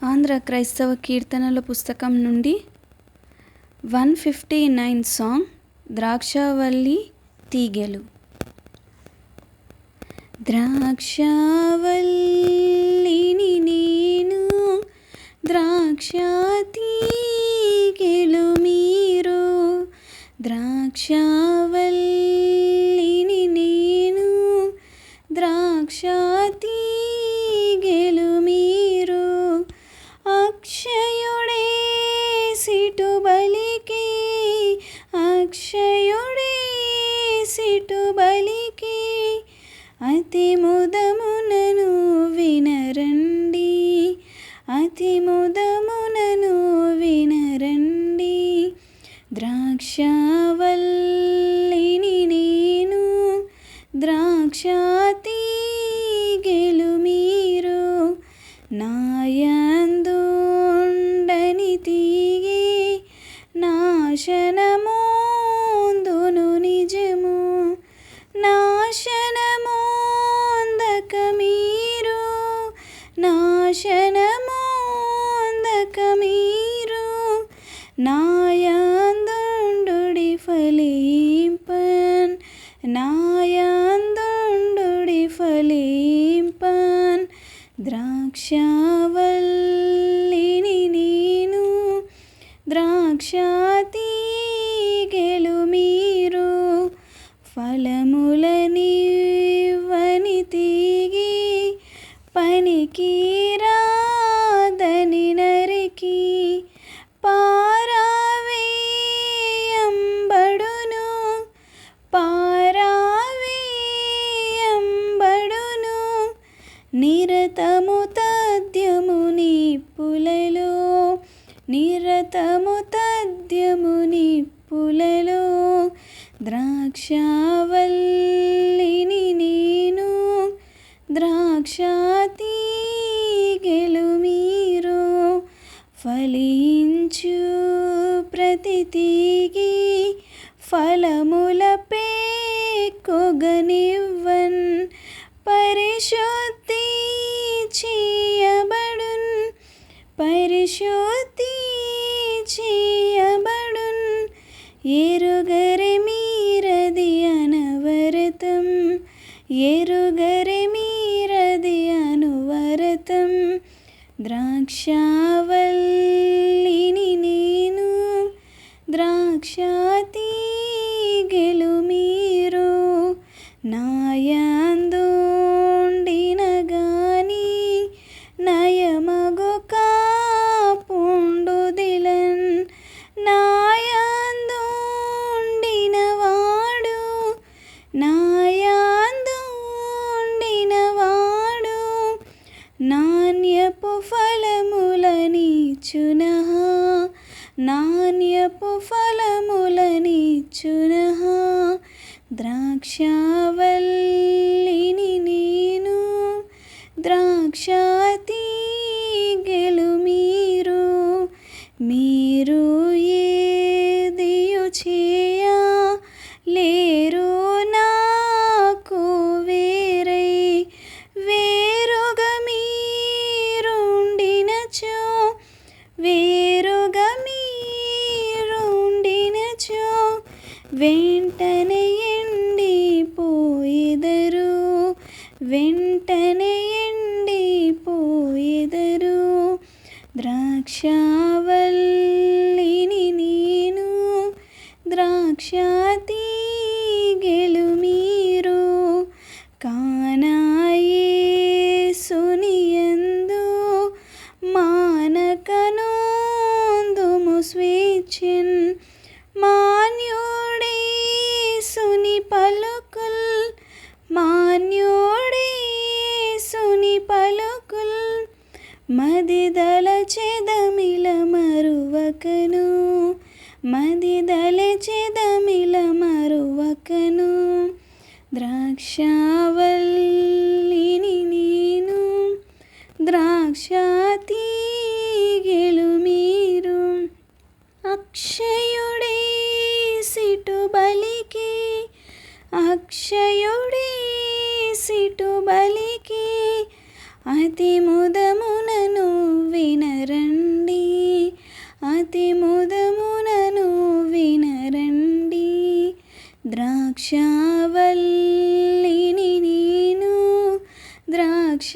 ఆంధ్ర క్రైస్తవ కీర్తనల పుస్తకం నుండి 159 సాంగ్ ద్రాక్షావల్లి తీగెలు. ద్రాక్షావల్లిని నేను, ద్రాక్షా తీగెలు మీరు. ద్రాక్షావల్లిని నేను, ద్రాక్షా తీగెలు మీరు. అక్షయుడే సిటు బలికి, అక్షయుడే సిటు బలికి అతి ముదమునను వినరండి, అతి ముదమునను వినరండి. ద్రాక్షావల్లిని నేను, ద్రాక్షా తీగెలు మీరు. నాయందుండని తీగె నాశనమొందును నిజము, నాశనమొందక మీరు, నాశనమొందక మీరు. నాయందుండుడి ఫలింపన్, నాయందుండుడి ఫలింపన్. ద్రాక్షావల్లిని నేను, ద్రాక్షా తీగెలు మీరు. ఫలములనివ్వని తీగె పనికి రాదని నరికి పారవేయంబడును, పారవేయంబడును. నిరతము తథ్యము నిప్పులలో, నిరతము తథ్యము నిప్పులలో. ద్రాక్షావల్లిని నేను, ద్రాక్షా తీగెలు మీరు. ఫలించు ప్రతి తీగె ఫలముల పేకొగనివ్వన్, పరిశుద్ధి చేయబడున్, పరిశుద్ధి చేయబడున్. ఎరుగరె మీరది అనవరతం, ఎరుగరె మీరది అనువరతం. ద్రాక్షావల్లిని నేను, ద్రాక్షా తీగెలు మీరు. నాయందుండిన గాని నయమగు కాపుండుదిలన్, నాయందుండిన వాడు, నాయందుండిన వాడు నాణ్యపు ఫలములనిచ్చునః, నాణ్యపు ఫలములనిచ్చునః. ద్రాక్షావల్లిని నేను, ద్రాక్షా తీగెలు మీరు. మీరు ఏదియు చేయ లేరు నాకు వేరై, వేరుగా మీరుండినచో, వేరుగా మీరుండినచో వెంటనే ఎండిపోయెదరు, వెంటనే ఎండిపోయెదరు. ద్రాక్షావల్లిని నేను, ద్రాక్షా తీగెలు మీరు. కానాయేసుని యందు మానకనొందుము స్వేచ్ఛన్, మాన్యుడేసుని పలుకుల్, మాన్యుడేసుని పలుకుల్. మదిదలచెదమిల మరువకను, మదిదలచెదమిల మరువకను. ద్రాక్షావల్లిని నేను, ద్రాక్షా తీగెలు మీరు. అక్షయుడే సిటు బలికి, అక్షయుడే సిటు బలికి అతి ముదమునను వినరండి, అతి ముదమునను వినరండి. ద్రాక్షావల్లిని నేను ద్రాక్ష